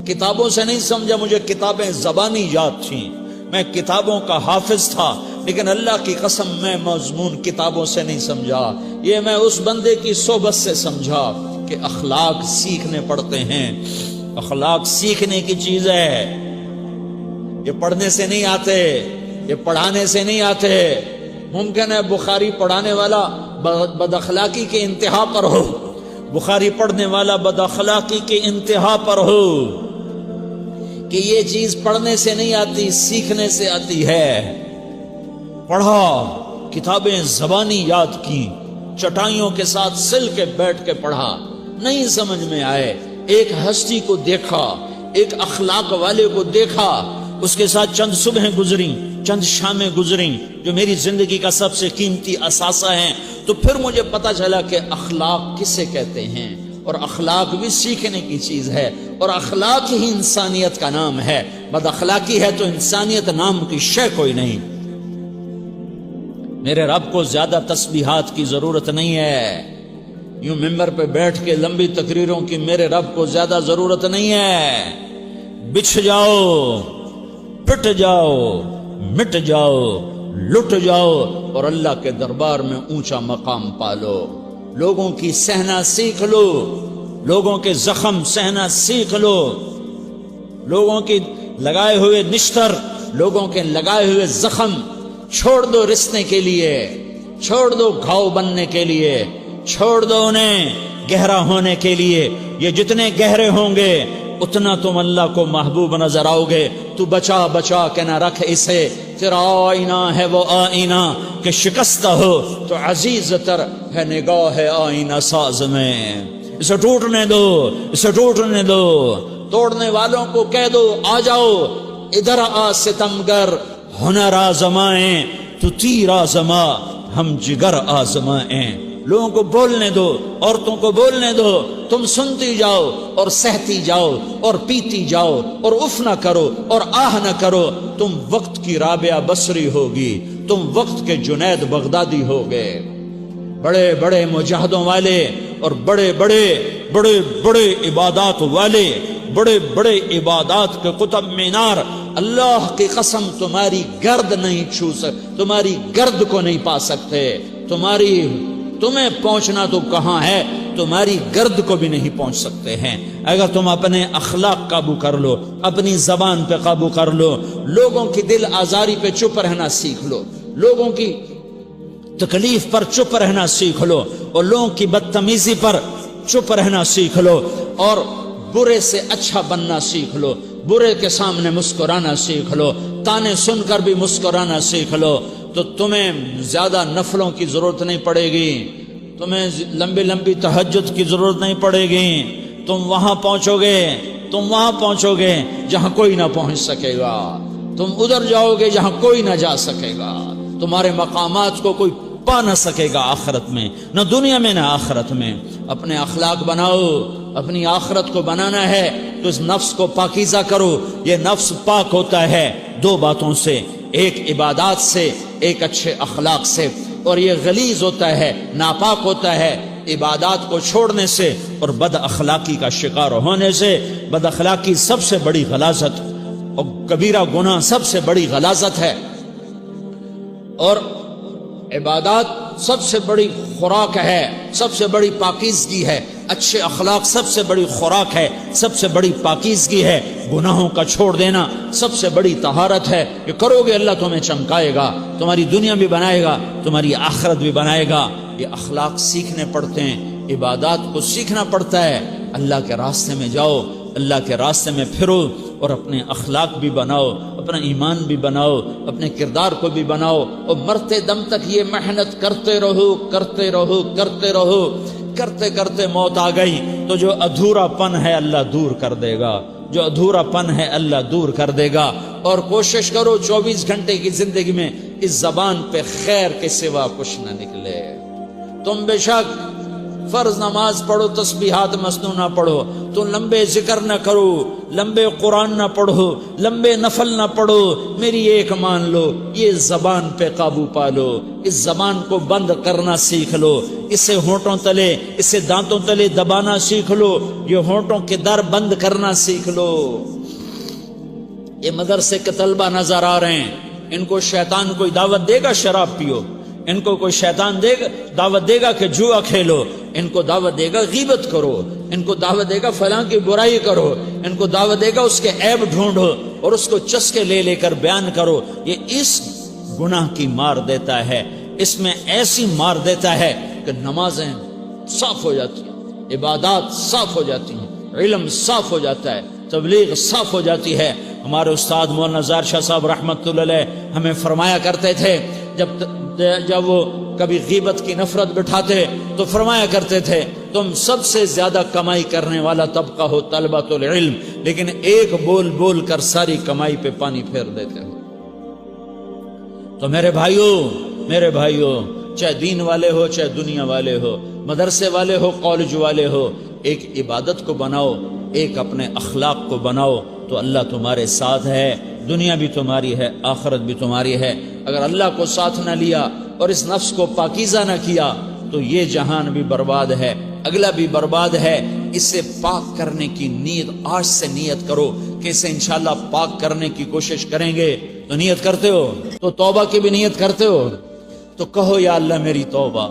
کتابوں سے نہیں سمجھا، مجھے کتابیں زبانی یاد تھیں، میں کتابوں کا حافظ تھا، لیکن اللہ کی قسم میں مضمون کتابوں سے نہیں سمجھا، یہ میں اس بندے کی صحبت سے سمجھا کہ اخلاق سیکھنے پڑتے ہیں۔ اخلاق سیکھنے کی چیز ہے، یہ پڑھنے سے نہیں آتے، یہ پڑھانے سے نہیں آتے۔ ممکن ہے بخاری پڑھانے والا بد اخلاقی کے انتہا پر ہو، بخاری پڑھنے والا بد اخلاقی کے انتہا پر ہو، کہ یہ چیز پڑھنے سے نہیں آتی، سیکھنے سے آتی ہے۔ پڑھا، کتابیں زبانی یاد کی، چٹائیوں کے ساتھ سل کے بیٹھ کے پڑھا، نہیں سمجھ میں آئے، ایک ہستی کو دیکھا، ایک اخلاق والے کو دیکھا، اس کے ساتھ چند صبحیں گزریں، چند شامیں گزریں جو میری زندگی کا سب سے قیمتی اثاثہ ہیں، تو پھر مجھے پتا چلا کہ اخلاق کسے کہتے ہیں، اور اخلاق بھی سیکھنے کی چیز ہے، اور اخلاق ہی انسانیت کا نام ہے۔ بد اخلاقی ہے تو انسانیت نام کی شے کوئی نہیں۔ میرے رب کو زیادہ تسبیحات کی ضرورت نہیں ہے، یوں ممبر پہ بیٹھ کے لمبی تقریروں کی میرے رب کو زیادہ ضرورت نہیں ہے۔ بچھ جاؤ، پٹ جاؤ، مٹ جاؤ، لٹ جاؤ، اور اللہ کے دربار میں اونچا مقام پالو۔ لوگوں کی سہنا سیکھ لو، لوگوں کے زخم سہنا سیکھ لو، لوگوں کی لگائے ہوئے نشتر، لوگوں کے لگائے ہوئے زخم چھوڑ دو رسنے کے لیے، چھوڑ دو گھاؤ بننے کے لیے، چھوڑ دو انہیں گہرا ہونے کے لیے۔ یہ جتنے گہرے ہوں گے اتنا تم اللہ کو محبوب نظر آؤ گے۔ تو بچا بچا کے نہ رکھ اسے، تیرا آئینہ ہے وہ آئینہ کہ شکستہ ہو تو عزیز تر ہے نگاہ آئینہ ساز میں۔ اسے ٹوٹنے دو، اسے ٹوٹنے دو، توڑنے والوں کو کہہ دو آ جاؤ ادھر آ ستمگر، ہنر آزمائیں تو تیر آزما، ہم جگر آزمائیں۔ لوگوں کو بولنے دو، عورتوں کو بولنے دو، تم سنتی جاؤ اور سہتی جاؤ اور پیتی جاؤ اور اف نہ کرو اور آہ نہ کرو۔ تم وقت کی رابعہ بصری ہوگی، تم وقت کے جنید بغدادی ہوگے۔ بڑے بڑے مجاہدوں والے اور بڑے بڑے بڑے بڑے عبادات والے، بڑے بڑے عبادات کے قطب مینار، اللہ کی قسم تمہاری گرد نہیں چھو سکتے، تمہاری گرد کو نہیں پا سکتے۔ تمہیں پہنچنا تو کہاں ہے، تمہاری گرد کو بھی نہیں پہنچ سکتے ہیں۔ اگر تم اپنے اخلاق قابو کر لو، اپنی زبان پہ قابو کر لو، لوگوں کی دل آزاری پہ چپ رہنا سیکھ لو، لوگوں کی تکلیف پر چپ رہنا سیکھ لو، اور لوگوں کی بدتمیزی پر چپ رہنا سیکھ لو، اور برے سے اچھا بننا سیکھ لو، برے کے سامنے مسکرانا سیکھ لو، تانے سن کر بھی مسکرانا سیکھ لو، تو تمہیں زیادہ نفلوں کی ضرورت نہیں پڑے گی، تمہیں لمبی لمبی تہجد کی ضرورت نہیں پڑے گی۔ تم وہاں پہنچو گے جہاں کوئی نہ پہنچ سکے گا، تم ادھر جاؤ گے جہاں کوئی نہ جا سکے گا، تمہارے مقامات کو کوئی پا نہ سکے گا آخرت میں، نہ دنیا میں نہ آخرت میں۔ اپنے اخلاق بناؤ، اپنی آخرت کو بنانا ہے تو اس نفس کو پاکیزہ کرو۔ یہ نفس پاک ہوتا ہے دو باتوں سے، ایک عبادات سے، ایک اچھے اخلاق سے، اور یہ غلیظ ہوتا ہے، ناپاک ہوتا ہے عبادات کو چھوڑنے سے اور بد اخلاقی کا شکار ہونے سے۔ بد اخلاقی سب سے بڑی غلاظت اور کبیرہ گناہ سب سے بڑی غلاظت ہے، اور عبادات سب سے بڑی خوراک ہے، سب سے بڑی پاکیزگی ہے۔ اچھے اخلاق سب سے بڑی خوراک ہے، سب سے بڑی پاکیزگی ہے۔ گناہوں کا چھوڑ دینا سب سے بڑی طہارت ہے۔ یہ کرو گے اللہ تمہیں چمکائے گا، تمہاری دنیا بھی بنائے گا، تمہاری آخرت بھی بنائے گا۔ یہ اخلاق سیکھنے پڑتے ہیں، عبادات کو سیکھنا پڑتا ہے۔ اللہ کے راستے میں جاؤ، اللہ کے راستے میں پھرو، اور اپنے اخلاق بھی بناؤ، اپنا ایمان بھی بناؤ، اپنے کردار کو بھی بناؤ، اور مرتے دم تک یہ محنت کرتے رہو کرتے رہو کرتے رہو۔ کرتے کرتے موت آ گئی تو جو ادھورا پن ہے اللہ دور کر دے گا، جو ادھورا پن ہے اللہ دور کر دے گا۔ اور کوشش کرو 24 گھنٹے کی زندگی میں اس زبان پہ خیر کے سوا کچھ نہ نکلے۔ تم بے شک فرض نماز پڑھو تسبیحات مسنونہ پڑھو، تو لمبے ذکر نہ کرو، لمبے قرآن نہ پڑھو، لمبے نفل نہ پڑھو، میری ایک مان لو، یہ زبان پہ قابو پالو، اس زبان کو بند کرنا سیکھ لو، اسے ہونٹوں تلے، اسے دانتوں تلے دبانا سیکھ لو، یہ ہونٹوں کے در بند کرنا سیکھ لو۔ یہ مدرسے کے طلبہ نظر آ رہے ہیں، ان کو شیطان کوئی دعوت دے گا شراب پیو، ان کو کوئی شیطان دعوت دے گا کہ جوا کھیلو، ان کو دعوت دے گا غیبت کرو، ان کو دعوت دے گا فلاں کی برائی کرو، ان کو دعوت دے گا اس کے عیب ڈھونڈو اور اس کو چسکے لے لے کر بیان کرو۔ یہ اس گناہ کی مار دیتا ہے، اس میں ایسی مار دیتا ہے کہ نمازیں صاف ہو جاتی ہیں، عبادات صاف ہو جاتی ہیں، علم صاف ہو جاتا ہے، تبلیغ صاف ہو جاتی ہے۔ ہمارے استاد مولانا زار شاہ صاحب رحمۃ اللہ علیہ ہمیں فرمایا کرتے تھے، جب وہ کبھی غیبت کی نفرت بٹھاتے تو فرمایا کرتے تھے تم سب سے زیادہ کمائی کرنے والا طبقہ ہو طلبۃ العلم، لیکن ایک بول بول کر ساری کمائی پہ پانی پھیر دیتے ہو۔ تو میرے بھائیوں چاہے دین والے ہو چاہے دنیا والے ہو، مدرسے والے ہو کالج والے ہو، ایک عبادت کو بناؤ، ایک اپنے اخلاق کو بناؤ، تو اللہ تمہارے ساتھ ہے، دنیا بھی تمہاری ہے، آخرت بھی تمہاری ہے۔ اگر اللہ کو ساتھ نہ لیا اور اس نفس کو پاکیزہ نہ کیا تو یہ جہان بھی برباد ہے، اگلا بھی برباد ہے۔ اسے پاک کرنے کی نیت آج سے نیت کرو کہ اسے انشاءاللہ پاک کرنے کی کوشش کریں گے۔ تو نیت کرتے ہو تو توبہ کی بھی نیت کرتے ہو، تو کہو یا اللہ میری توبہ،